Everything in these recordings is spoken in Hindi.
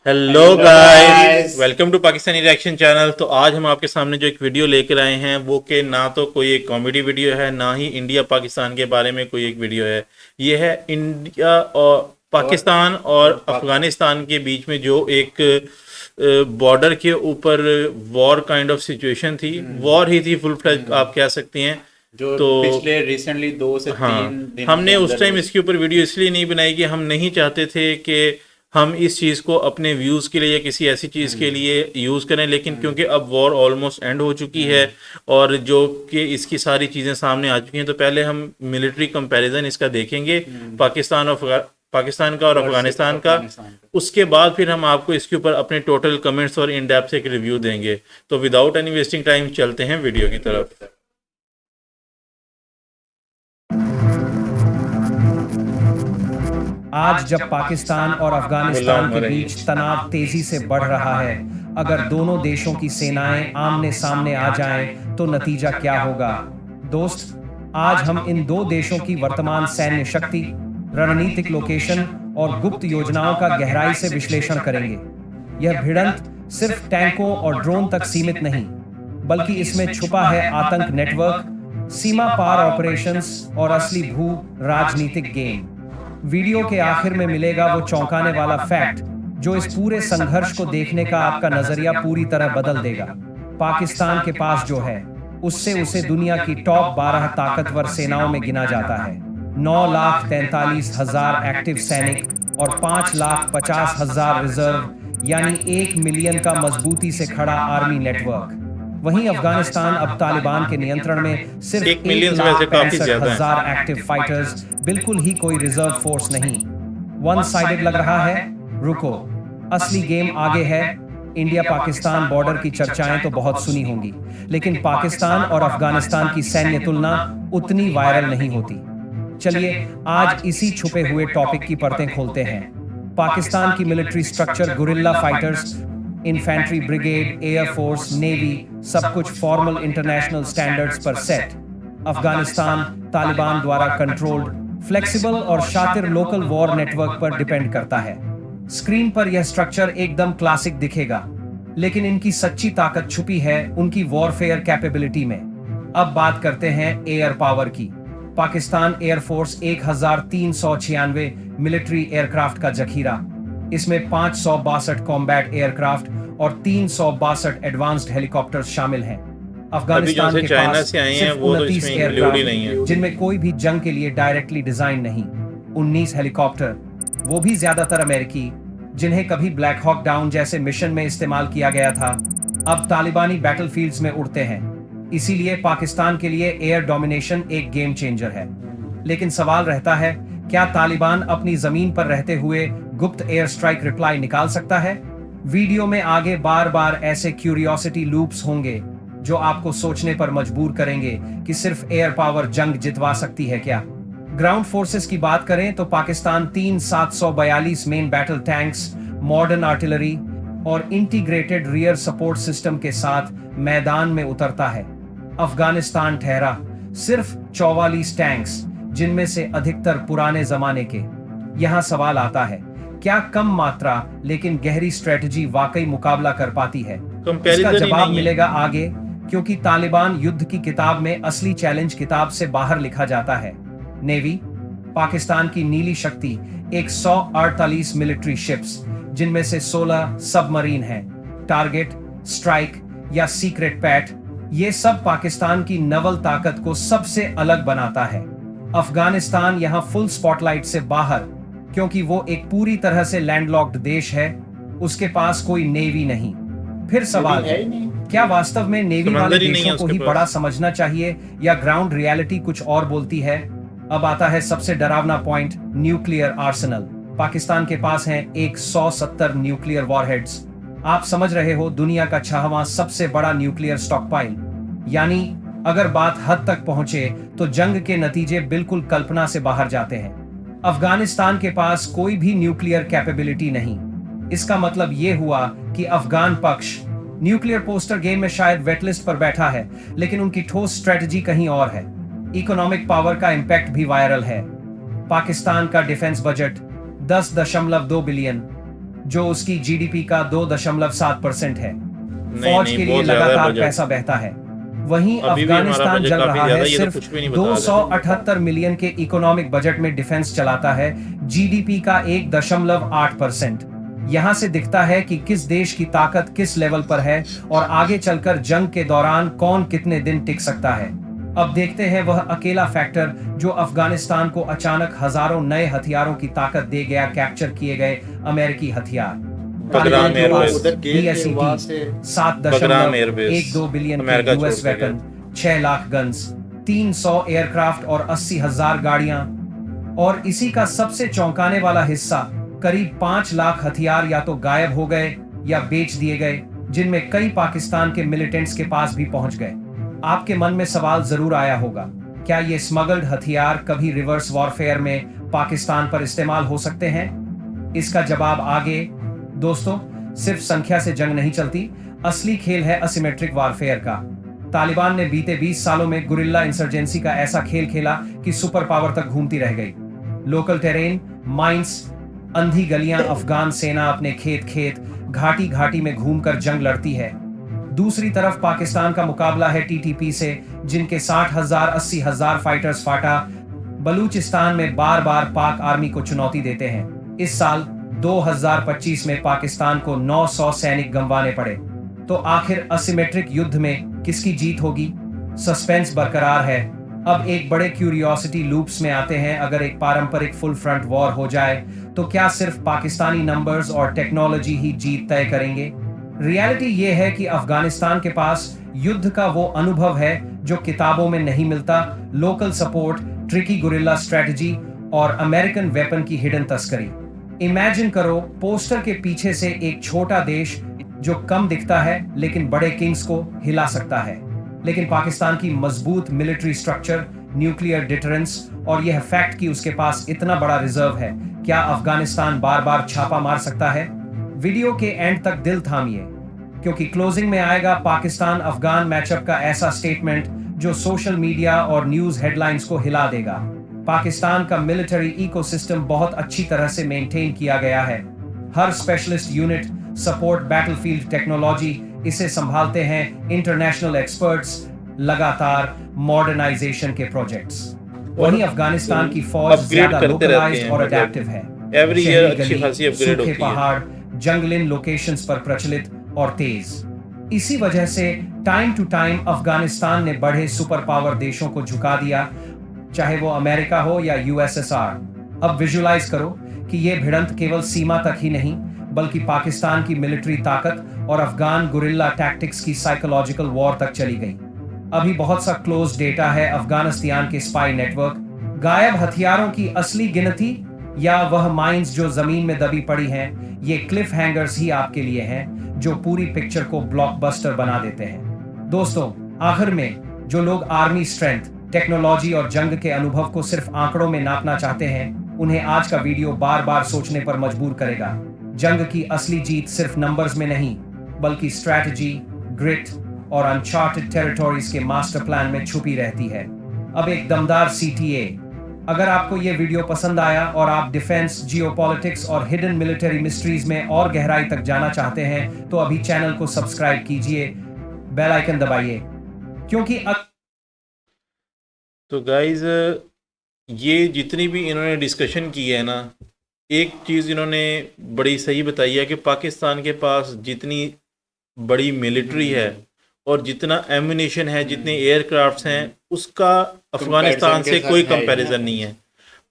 Hello guys, welcome to Pakistani reaction channel. तो आज हम आपके सामने जो एक वीडियो लेकर आए हैं वो कि ना तो कोई एक कॉमेडी वीडियो है, ना ही इंडिया पाकिस्तान के बारे में कोई एक वीडियो है। ये है इंडिया और पाकिस्तान और अफगानिस्तान के बीच में जो एक बॉर्डर के ऊपर वॉर काइंड ऑफ सिचुएशन थी, वॉर ही थी, फुल फ्लैज आप कह सकती हैं। जो तो पिछले रिसेंटली 2 से 3 दिन के हमने उस अंदर टाइम इसके ऊपर वीडियो इसलिए नहीं बनाई कि हम नहीं चाहते थे कि हम इस चीज़ को अपने व्यूज़ के लिए या किसी ऐसी चीज़ के लिए यूज़ करें, लेकिन क्योंकि अब वॉर ऑलमोस्ट एंड हो चुकी है और जो कि इसकी सारी चीज़ें सामने आ चुकी हैं, तो पहले हम मिलिट्री कंपैरिजन इसका देखेंगे, पाकिस्तान का और अफगानिस्तान का। उसके बाद फिर हम आपको इसके ऊपर अपने टोटल कमेंट्स और इन डेप्थ एक रिव्यू देंगे। तो विदाउट एनी वेस्टिंग टाइम चलते हैं वीडियो की तरफ। आज जब पाकिस्तान और अफगानिस्तान के बीच तनाव तेजी से बढ़ रहा है, अगर दोनों देशों की सेनाएं आमने सामने आ जाएं, तो नतीजा क्या होगा? दोस्त, आज हम इन दो देशों की वर्तमान सैन्य शक्ति, रणनीतिक लोकेशन और गुप्त योजनाओं का गहराई से विश्लेषण करेंगे। यह भिड़ंत सिर्फ टैंकों और ड्रोन तक सीमित नहीं, बल्कि इसमें छुपा है आतंक नेटवर्क, सीमा पार ऑपरेशंस और असली भू राजनीतिक गेम। वीडियो के आखिर में मिलेगा वो चौंकाने वाला फैक्ट जो इस पूरे संघर्ष को देखने का आपका नजरिया पूरी तरह बदल देगा। पाकिस्तान के पास जो है उससे उसे दुनिया की टॉप 12 ताकतवर सेनाओं में गिना जाता है। 9,43,000 एक्टिव सैनिक और 5,50,000 रिजर्व, यानी 1 मिलियन का मजबूती से खड़ा आर्मी नेटवर्क। वहीं अफगानिस्तान अब तालिबान के नियंत्रण में सिर्फ 1,65,000 एक्टिव फाइटर्स, बिल्कुल ही कोई रिजर्व फोर्स नहीं। वन साइडेड लग रहा है? रुको, असली गेम आगे है। इंडिया पाकिस्तान बॉर्डर की चर्चाएं तो बहुत सुनी होंगी, लेकिन पाकिस्तान और अफगानिस्तान की सैन्य तुलना उतनी वायरल नहीं होती। चलिए आज इसी छुपे हुए टॉपिक की परतें खोलते हैं। पाकिस्तान की military structure, guerrilla fighters, infantry brigade, air force, navy, सब कुछ फॉर्मल इंटरनेशनल स्टैंडर्ड्स पर सेट। अफगानिस्तान तालिबान द्वारा कंट्रोल्ड, फ्लेक्सिबल और शातिर लोकल वॉर नेटवर्क पर डिपेंड करता है। स्क्रीन पर यह स्ट्रक्चर एकदम क्लासिक दिखेगा, लेकिन इनकी सच्ची ताकत छुपी है उनकी वॉरफेयर कैपेबिलिटी में। अब बात करते हैं एयर पावर की। पाकिस्तान एयरफोर्स 1,396 मिलिट्री एयरक्राफ्ट का जखीरा, इसमें 562 कॉम्बैट एयरक्राफ्ट और 362 एडवांस्ड हेलीकॉप्टर्स शामिल हैं। अफगानिस्तान के पास सिर्फ 29 एयरक्राफ्ट, जिनमें कोई भी जंग के लिए डायरेक्टली डिजाइन नहीं। 19 हेलीकॉप्टर, वो भी ज्यादातर अमेरिकी, जिन्हें कभी ब्लैक हॉक डाउन जैसे मिशन में इस्तेमाल किया गया था, अब तालिबानी बैटलफील्ड्स में उड़ते हैं। इसीलिए पाकिस्तान के लिए एयर डोमिनेशन एक गेम चेंजर है। लेकिन सवाल रहता है, क्या तालिबान अपनी जमीन पर रहते हुए गुप्त एयर स्ट्राइक रिप्लाई निकाल सकता है? वीडियो में आगे बार बार ऐसे क्यूरियोसिटी लूप्स होंगे जो आपको सोचने पर मजबूर करेंगे कि सिर्फ एयर पावर जंग जितवा सकती है क्या। ग्राउंड फोर्सेस की बात करें तो Pakistan 3,742 main battle tanks, modern artillery और इंटीग्रेटेड रियर सपोर्ट सिस्टम के साथ मैदान में उतरता है। अफगानिस्तान ठहरा सिर्फ 44 टैंक्स, जिनमें से अधिकतर पुराने जमाने के। यहां सवाल आता है, क्या कम मात्रा लेकिन गहरी स्ट्रेटजी वाकई मुकाबला कर पाती है? इसका जवाब मिलेगा आगे, क्योंकि तालिबान युद्ध की किताब में असली चैलेंज किताब से बाहर लिखा जाता है। नेवी, पाकिस्तान की नीली शक्ति 148 मिलिट्री शिप्स, जिनमें से 16 सबमरीन हैं। टारगेट, स्ट्राइक या सीक्रेट पैट, ये सब पाकिस्तान की नवल ताकत को सबसे अलग बनाता है। अफगानिस्तान यहां फुल स्पॉटलाइट से बाहर, क्योंकि वो एक पूरी तरह से लैंडलॉक्ड देश है, उसके पास कोई नेवी नहीं। फिर सवाल है, क्या वास्तव में नेवी वाले देशों को ही बड़ा समझना चाहिए या ग्राउंड रियलिटी कुछ और बोलती है? अब आता है सबसे डरावना पॉइंट, न्यूक्लियर आर्सेनल। पाकिस्तान के पास हैं 170 न्यूक्लियर वॉरहेड्स। आप समझ रहे हो, दुनिया का 6वां सबसे बड़ा न्यूक्लियर स्टॉकपाइल। यानी अगर बात हद तक पहुंचे तो जंग के नतीजे बिल्कुल कल्पना से बाहर जाते हैं। अफगानिस्तान के पास कोई भी न्यूक्लियर कैपेबिलिटी नहीं। इसका मतलब यह हुआ कि अफगान पक्ष न्यूक्लियर पोस्टर गेम में शायद वेटलिस्ट पर बैठा है, लेकिन उनकी ठोस स्ट्रेटजी कहीं और है। इकोनॉमिक पावर का इंपैक्ट भी वायरल है। पाकिस्तान का डिफेंस बजट 10.2 बिलियन, जो उसकी जीडीपी का 2.7% है। नहीं, फौज नहीं, के लिए बहुत ज्यादा है लगातार बजट। पैसा बहता है। वहीं अभी भी हमारा अफगानिस्तान बजट जल काफी रहा ज्यादा है, है, ये तो सिर्फ कुछ भी नहीं बता रहे। 278 मिलियन के इकोनॉमिक बजट में डिफेंस चलाता है, जीडीपी का 1.8%। यहां से दिखता है कि किस देश की ताकत किस लेवल पर है और आगे चलकर जंग के दौरान कौन कितने दिन टिक सकता है। अब देखते हैं वह अकेला फैक्टर जो अफगानिस्तान को अचानक हजारों नए हथियारों की ताकत दे गया, कैप्चर किए गए अमेरिकी हथियार। बगराम तालिबान के पास एयरबेस। उधर गए थे, वहां से 7.12 बिलियन के अमेरिका छोड़ यूएस के गया। वेपन, 6 लाख गन्स, 300 एयरक्राफ्ट और 80,000 गाड़ियां। और इसी का सबसे चौंकाने वाला हिस्सा, करीब 5 लाख हथियार या तो गायब हो गए या बेच दिए गए, जिनमें कई पाकिस्तान के मिलिटेंट्स के पास भी पहुंच गए। आपके मन में सवाल जरूर आया होगा, क्या ये स्मगल्ड हथियार कभी रिवर्स वॉरफेयर में पाकिस्तान पर इस्तेमाल हो सकते हैं? इसका जवाब आगे। दोस्तों, सिर्फ संख्या से जंग नहीं चलती, असली खेल है असिमेट्रिक वॉरफेयर का। तालिबान ने बीते 20 सालों में गुरिल्ला इंसर्जेंसी का ऐसा खेल खेला कि सुपर पावर तक घूमती रह गई। लोकल टेरेन, माइंस, अंधी गलियां, अफगान सेना अपने खेत खेत, घाटी घाटी में घूमकर जंग लड़ती है। दूसरी तरफ पाकिस्तान का मुकाबला है टीटीपी से, जिनके 60,000 80,000 फाइटर्स फाटा बलूचिस्तान में बार बार पाक आर्मी को चुनौती देते हैं। इस साल 2025 में पाकिस्तान को 900 सैनिक गंवाने पड़े। तो आखिर असिमेट्रिक युद्ध में किसकी जीत होगी? सस्पेंस बरकरार है। अब एक बड़े क्यूरियोसिटी लूप्स में आते हैं। अगर एक पारंपरिक फुल फ्रंट वॉर हो जाए तो क्या सिर्फ पाकिस्तानी नंबर्स और टेक्नोलॉजी ही जीत तय करेंगे? रियलिटी ये है कि अफगानिस्तान के पास युद्ध का वो अनुभव है जो किताबों में नहीं मिलता। Local support, tricky guerrilla strategy और अमेरिकन वेपन की हिडन तस्करी। इमेजिन करो, पोस्टर के पीछे से एक छोटा देश जो कम दिखता है लेकिन बड़े किंग्स को हिला सकता है। लेकिन पाकिस्तान की मजबूत मिलिट्री स्ट्रक्चर, न्यूक्लियर डिटरेंस और यह फैक्ट कि उसके पास इतना बड़ा रिजर्व है, क्या अफगानिस्तान बार बार छापा मार सकता है? वीडियो के एंड तक दिल थामिए, क्योंकि क्लोजिंग में आएगा पाकिस्तान अफगान मैचअप का ऐसा स्टेटमेंट जो सोशल मीडिया और न्यूज हेडलाइंस को हिला देगा। पाकिस्तान का मिलिट्री इकोसिस्टम बहुत अच्छी तरह से मेंटेन किया गया है। हर specialist unit, support, battlefield technology इसे संभालते हैं इंटरनेशनल एक्सपर्ट्स, लगातार मॉडर्नाइजेशन के प्रोजेक्ट्स। वहीं अफगानिस्तान की फौज ज्यादा लोकलाइज्ड और अडैप्टिव है। एवरी ईयर शहरी अच्छी गली, खासी अपग्रेड सूखे होती है। पहाड़, जंगलिन लोकेशंस पर प्रचलित और तेज। इसी वजह से टाइम टू टाइम अफगानिस्तान ने बड़े सुपर पावर देशों को झुका दिया, चाहे वो अमेरिका हो या यूएसएसआर। अब विजुलाइज करो कि ये भिड़ंत केवल सीमा तक ही नहीं, बल्कि पाकिस्तान की मिलिट्री ताकत और अफगान गुरिल्ला टैक्टिक्स की साइकोलॉजिकल वॉर तक चली गई। अभी बहुत सा क्लोज डेटा है अफगानिस्तान के स्पाई नेटवर्क, गायब हथियारों की असली गिनती या वह माइंस जो जमीन में दबी पड़ी हैं, ये क्लिफ हैंगर्स ही आपके लिए हैं जो पूरी पिक्चर को ब्लॉकबस्टर बना देते हैं। दोस्तों, आखिर में जो लोग आर्मी स्ट्रेंथ, टेक्नोलॉजी और जंग के अनुभव को सिर्फ आंकड़ों में नापना चाहते हैं, उन्हें आज का वीडियो बार बार सोचने पर मजबूर करेगा। जंग की असली जीत सिर्फ नंबर्स में नहीं, बल्कि स्ट्रैटेजी, ग्रिट और अनचार्टेड टेरिटोरीज के मास्टर प्लान में छुपी रहती है। अब एक दमदार सीटीए। अगर आपको यह वीडियो पसंद आया और आप डिफेंस, जियोपॉलिटिक्स और हिडन मिलिट्री मिस्ट्रीज में और गहराई तक जाना चाहते हैं, तो अभी चैनल को सब्सक्राइब कीजिए, बेल आइकन दबाइए, क्योंकि तो गाइज, ये जितनी भी इन्होंने डिस्कशन की है ना, एक चीज़ इन्होंने बड़ी सही बताई है कि पाकिस्तान के पास जितनी बड़ी मिलिट्री है और जितना एम्यूनेशन है, जितने एयरक्राफ्ट्स हैं, उसका अफगानिस्तान से कोई कंपैरिजन नहीं है।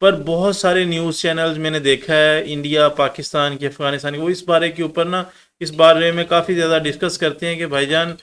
पर बहुत सारे न्यूज़ चैनल्स मैंने देखा है इंडिया, पाकिस्तान के, अफगानिस्तान के, वो इस बारे के ऊपर ना, इस बारे में काफ़ी ज़्यादा डिस्कस करते हैं कि भाईजान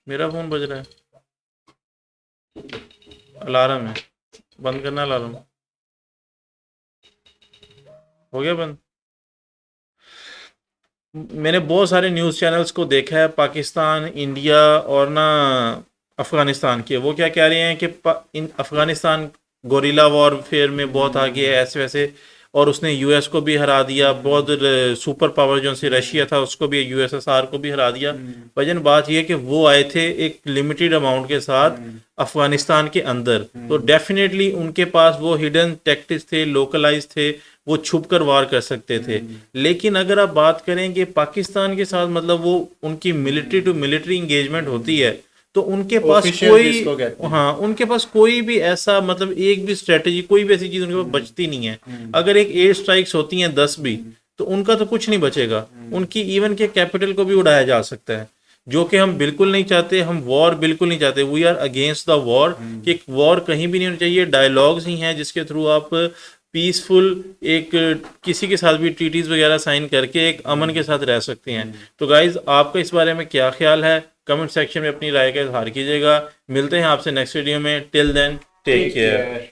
मेरा फ़ोन बज रहा है, अलार्म है, बंद करना अलार्म। हो गया बंद। मैंने बहुत सारे न्यूज़ चैनल्स को देखा है, पाकिस्तान, इंडिया और ना अफ़गानिस्तान के। वो क्या कह रहे हैं कि इन अफ़गानिस्तान गोरिल्ला वॉरफेयर में बहुत आगे है, ऐसे वैसे, और उसने यूएस को भी हरा दिया, बहुत सुपर पावर जो से रशिया था उसको भी, यूएसएसआर को भी हरा दिया। वजन बात यह है कि वो आए थे एक लिमिटेड अमाउंट के साथ अफगानिस्तान के अंदर, तो डेफिनेटली उनके पास वो हिडन टैक्टिक्स थे, लोकलाइज थे, वो छुप कर वार कर सकते थे। लेकिन अगर आप बात करें कि पाकिस्तान के साथ मतलब वो उनकी मिलिट्री टू मिलिट्री इंगेजमेंट होती है, तो उनके पास कोई, हाँ, उनके पास कोई भी ऐसा मतलब एक भी स्ट्रेटेजी, कोई भी ऐसी चीज उनके पास बचती नहीं है। अगर एक एयर स्ट्राइक्स होती हैं 10 भी, तो उनका तो कुछ नहीं बचेगा, उनकी इवन के कैपिटल को भी उड़ाया जा सकता है, जो कि हम बिल्कुल नहीं चाहते। हम वॉर बिल्कुल नहीं चाहते, we are against the war, कि वॉर कहीं भी नहीं होनी चाहिए। डायलॉग्स ही हैं जिसके थ्रू आप पीसफुल एक किसी के साथ भी ट्रीटीज वगैरह साइन करके एक अमन के साथ रह सकते हैं। तो गाइज, आपका इस बारे में क्या ख्याल है, कमेंट सेक्शन में अपनी राय का इजहार कीजिएगा। मिलते हैं आपसे नेक्स्ट वीडियो में। Till then take care.